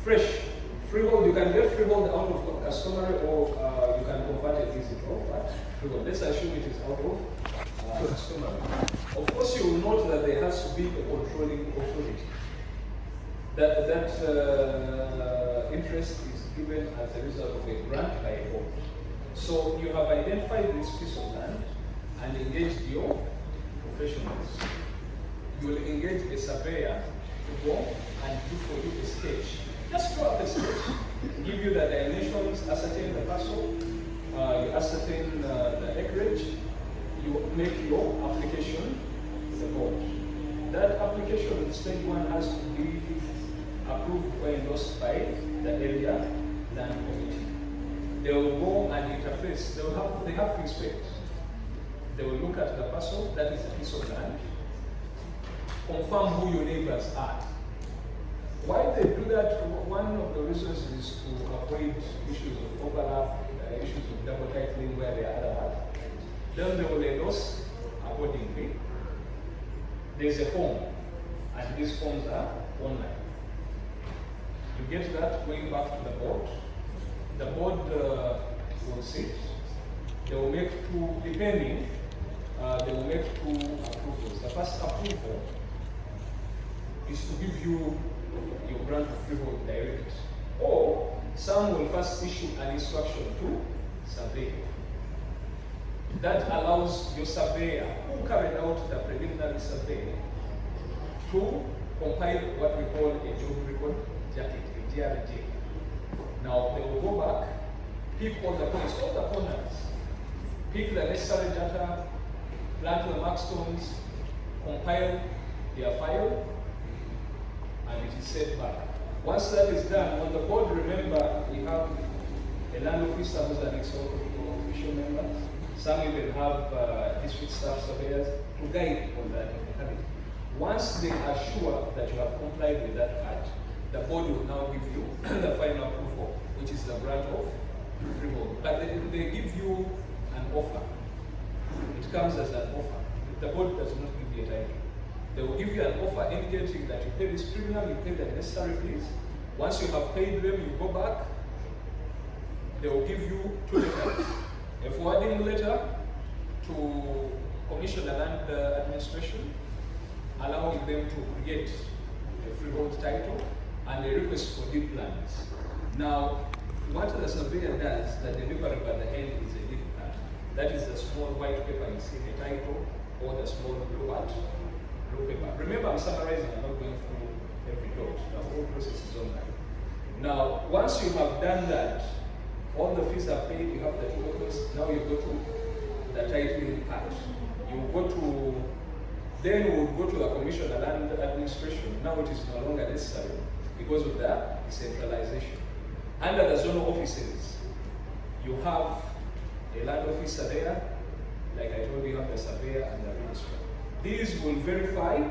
fresh. Freehold, you can get freehold out of customary or you can convert it easy but freehold. Let's assume it is out of customary. Of course, you will note that there has to be a controlling authority. That interest is given as a result of a grant by a board. So you have identified this piece of land and engaged your professionals. You will engage a surveyor to go and do for you a sketch. Just draw up a sketch. Give you the dimensions, ascertain the parcel, you ascertain the acreage, you make your application to the board. That application, stage 1, has to be approved or endorsed by the area land committee. They will go and interface. They have to inspect. They will look at the parcel, that is a piece of land, confirm who your neighbors are. Why they do that, one of the reasons is to avoid issues of overlap, issues of double titling where they are other land. Then they will endorse accordingly. There's a form, and these forms are online. You get that going back to the board. The board will sit. They will make two, depending, they will make two approvals. The first approval is to give you your grant of freehold direct. Or some will first issue an instruction to survey. That allows your surveyor who carried out the preliminary survey to compile what we call a job record jacket, a GRJ. Now they will go back, pick all the points, all the corners, pick the necessary data, plant the markstones, compile their file, and it is set back. Once that is done, on the board, remember, we have a land officer who's an official member. Some even have district staff surveyors to guide on that mechanism. Once they are sure that you have complied with that part, the board will now give you the final approval, which is the grant of freehold. But they give you an offer. It comes as an offer. The board does not give you a title. They will give you an offer indicating that you pay this premium, you pay the necessary fees. Once you have paid them, you go back. They will give you two letters. A forwarding letter to Commissioner Land Administration, allowing them to create a freehold title and a request for deed plans. Now, what the surveyor does, the delivery by the end is a deed plan. That is the small white paper you see the title, or the small blue paper. Remember, I'm summarizing, I'm not going through every dot. The whole process is online. Now, once you have done that, all the fees are paid, you have the two requests, now you go to the titling part. You go to, then we'll go to the Commissioner Land Administration. Now it is no longer necessary because of the decentralization. Under the zonal offices, you have a land officer there. Like I told you, you have the surveyor and the registrar. These will verify.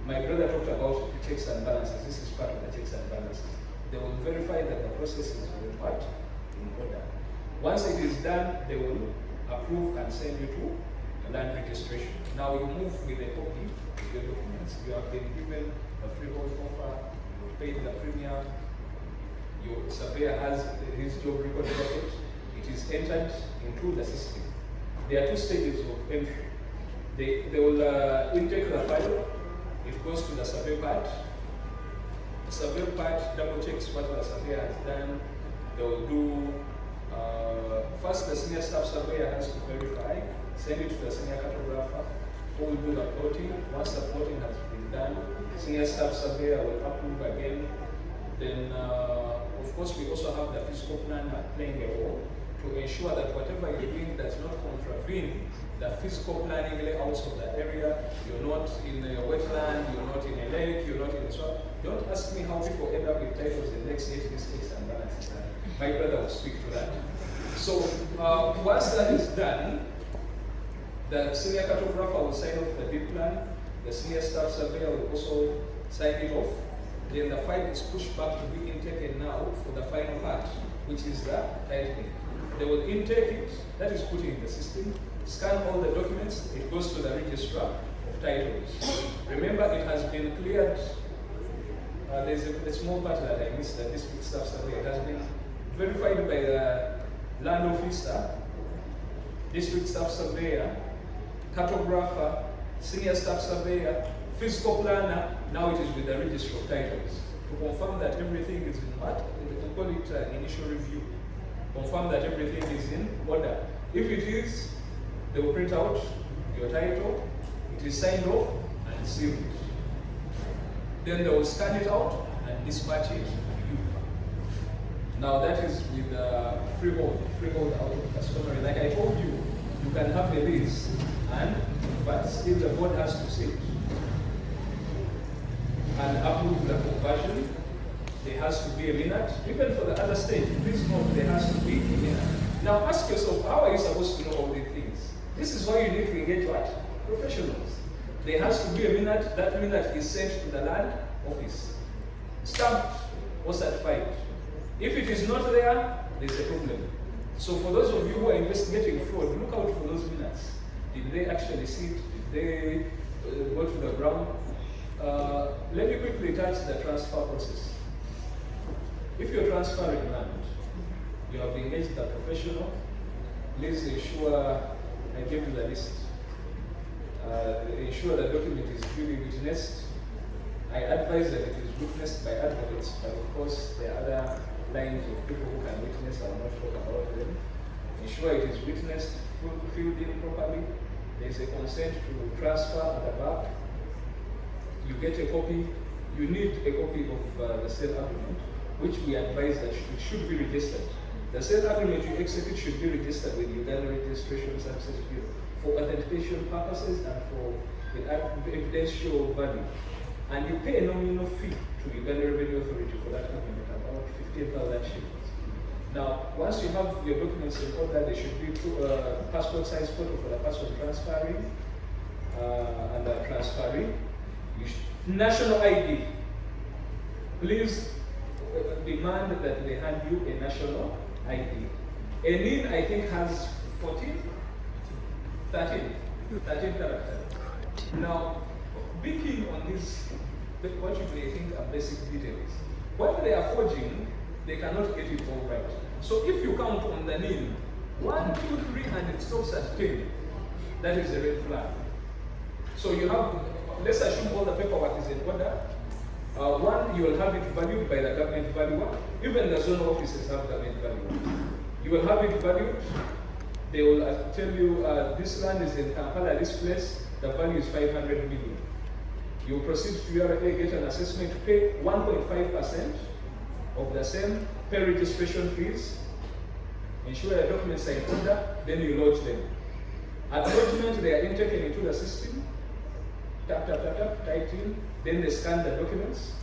My brother talked about the checks and balances. This is part of the checks and balances. They will verify that the process is in order. Once it is done, they will approve and send you to land registration. Now you move with a copy of your documents. You have been given a freehold offer, you paid the premium, your surveyor has his job record document, it is entered into the system. There are two stages of entry. They will intake the file, it goes to the survey part. The survey part double checks what the surveyor has done. They will do, first the senior staff surveyor has to verify, send it to the senior cartographer, who will do the plotting. Once the plotting has been done, senior staff surveyor will approve again. Then, of course, we also have the physical planner playing a role to ensure that whatever you're doing does not contravene the physical planning layouts of the area. You're not in a wetland, you're not in a lake, you're not in a swamp. Don't ask me how people end up with titles in next 8 mistakes and balances. My brother will speak to that. So once that is done, the senior cartographer will sign off the deed plan. The senior staff surveyor will also sign it off. Then the file is pushed back to be intaken now for the final part, which is the titling. They will intake it, that is put in the system, scan all the documents, it goes to the registrar of titles. Remember, it has been cleared there's a small part that I missed, that district staff survey. It has been verified by the land officer, district staff surveyor, cartographer, senior staff surveyor, physical planner. Now it is with the register of titles to confirm that everything is in what? We call it initial review. Confirm that everything is in order. If it is, they will print out your title, it is signed off and sealed. Then they will scan it out and dispatch it to you. Now that is with freehold out of customary. Like I told you, you can have a lease, but still the board has to sit and approve the conversion. There has to be a minute. Even for the other stage, please note there has to be a minute. Now ask yourself, how are you supposed to know all these things? This is why you need to engage what? Professionals. There has to be a minute. That minute is sent to the land office, stamped or certified. If it is not there, there's a problem. So for those of you who are investigating fraud, look out for those minutes. Did they actually see it? Did they go to the ground? Let me quickly touch the transfer process. If you're transferring land, you have engaged a professional, please ensure, I give you the list. Ensure the document is duly witnessed. I advise that it is witnessed by advocates, but of course there are other lines of people who can witness. I will not talk about them. Ensure it is witnessed, filled in properly. There is a consent to transfer at the back. You get a copy. You need a copy of the sale agreement, which we advise that it should be registered. The sale agreement you execute should be registered with Uganda Registration Services Bureau for authentication purposes and for the evidential value. And you pay a nominal fee to Uganda Revenue Authority for that agreement, about 15,000 shillings. Now, once you have your documents in order, there should be passport size photo for the person transferring and the transferee. National ID. Please demand that they hand you a national ID. A NIN, I think, has 13 characters. Now, be keen on this, what you may think are basic details. When they are forging, they cannot get it all right. So if you count on the NIN, 1, 2, 3, and it stops at 10, that is a red flag. So you have, let's assume all the paperwork is in order. One, you will have it valued by the government valuer. Even the zonal offices have government valuer. You will have it valued. They will tell you this land is in Kampala, this place, the value is 500 million. You proceed to URA, get an assessment, pay 1.5% of the same, pay registration fees, ensure your documents are in order, then you lodge them. At lodgement, they are intaken into the system, tap, type in, then they scan the documents,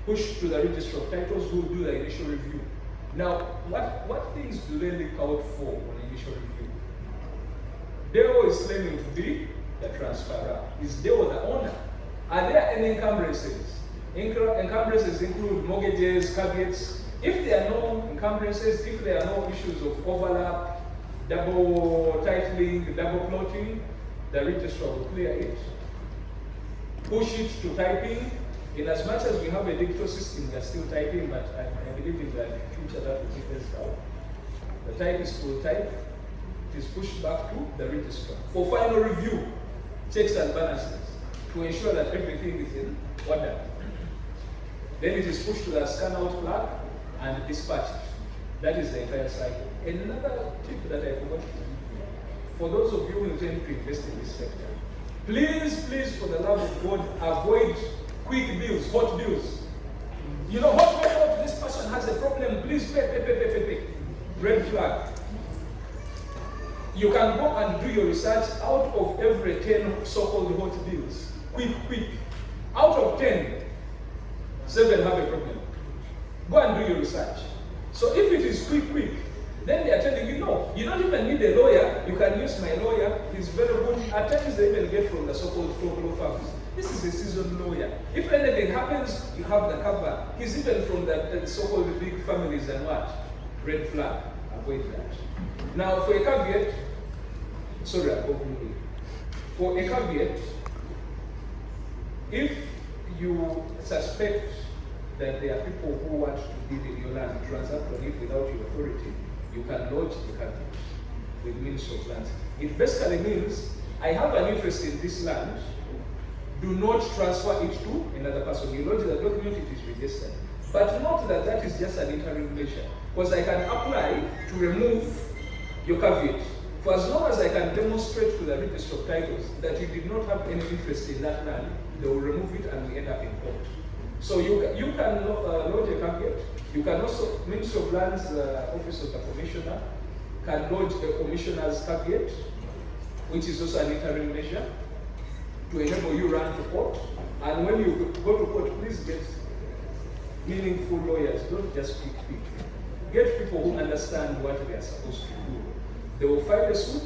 push to the register of titles who will do the initial review. Now, what things do they look out for on initial review? Deo is claiming to be the transferor. Is Deo the owner? Are there any encumbrances? Encumbrances include mortgages, caveats. If there are no encumbrances, if there are no issues of overlap, double titling, double plotting, the registrar will clear it. Push it to typing. In as much as we have a digital system, we are still typing, but I believe in the future that will be phased out. The typist will type, it is pushed back to the registrar. For final review, checks and balances, to ensure that everything is in order. Then it is pushed to the scan out clerk and dispatched. That is the entire cycle. Another tip that I forgot to give you, for those of you who intend to invest in this sector, please, for the love of God, avoid quick bills, hot bills. You know, hot, this person has a problem, please pay. Red flag. You can go and do your research. Out of every 10 so-called hot bills, quick. Out of 10, 7 have a problem. Go and do your research. So if it is quick, then they are telling you, no, you don't even need a lawyer. You can use my lawyer. He's very good. At times they even get from the so-called law firms. This is a seasoned lawyer. If anything happens, you have the cover. He's even from the so-called big families and what? Red flag. Avoid that. Now, for a caveat, for a caveat, if you suspect that there are people who want to live in your land, transact on it without your authority, you can lodge a caveat with Ministry of Lands. It basically means, I have an interest in this land, do not transfer it to another person. You lodge the document, it is registered. But note that that is just an interim measure, because I can apply to remove your caveat. For as long as I can demonstrate to the Register of Titles that you did not have any interest in that land, they will remove it and we end up in court. So you can lodge a caveat. You can also, Ministry of Lands, Office of the Commissioner, can lodge a commissioner's caveat, which is also an interim measure, to enable you run to court. And when you go to court, please get meaningful lawyers, don't just pick people. Get people who understand what they are supposed to do. They will file a suit,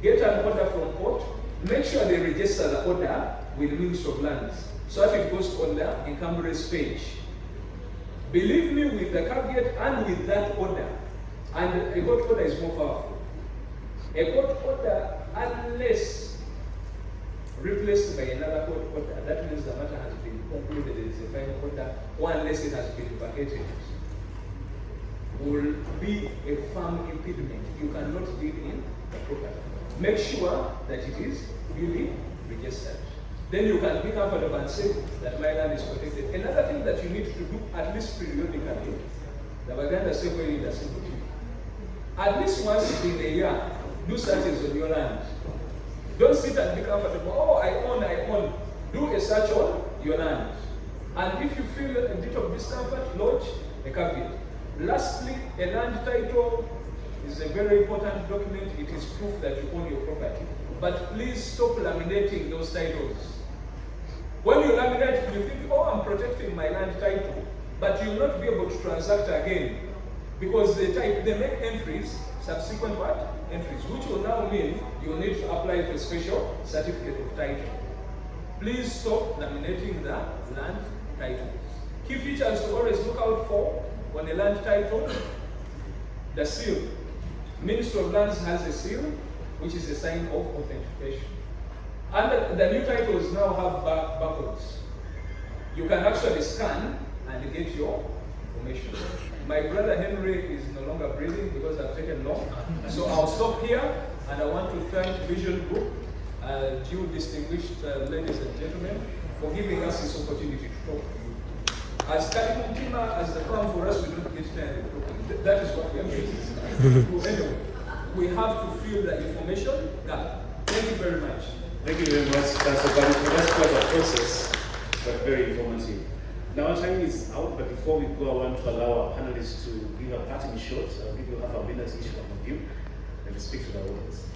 get an order from court, make sure they register the order with the Ministry of Lands, so that it goes on the encumbrance page. Believe me, with the caveat and with that order, and a court order is more powerful. A court order, unless replaced by another court order, that means the matter has been concluded, there is a final order, or unless it has been vacated, will be a firm impediment. You cannot deal in the property. Make sure that it is duly registered. Then you can pick up and say that my land is protected. Another thing that you need to do, at least periodically, the Baganda say where you doesn't go to. At least once in a year, do searches on your land. Don't sit and be comfortable. Oh, I own. Do a search on your land. And if you feel a bit of discomfort, lodge a caveat. Lastly, a land title is a very important document. It is proof that you own your property. But please stop laminating those titles. When you laminate, you think, oh, I'm protecting my land title, but you'll not be able to transact again because they make entries, subsequent what? Entries, which will now mean you'll need to apply for a special certificate of title. Please stop laminating the land titles. Key features to always look out for on a land title: the seal. Ministry of Lands has a seal, which is a sign of authentication. And the new titles now have barcodes. You can actually scan and get your information. My brother Henry is no longer breathing because I've taken long. So I'll stop here, and I want to thank Vision Group, you distinguished ladies and gentlemen, for giving us this opportunity to talk to you. As Kalikumutima, as the firm, for us, we don't get tired of talking. That is what we are doing. Anyway, we have to fill the information gap. Thank you very much. Thank you very much, Counsel Deo. That's quite a process, but very informative. Now our time is out, but before we go, I want to allow our panelists to give a parting shot. I'll give you half a minute each one of you, and speak to the audience.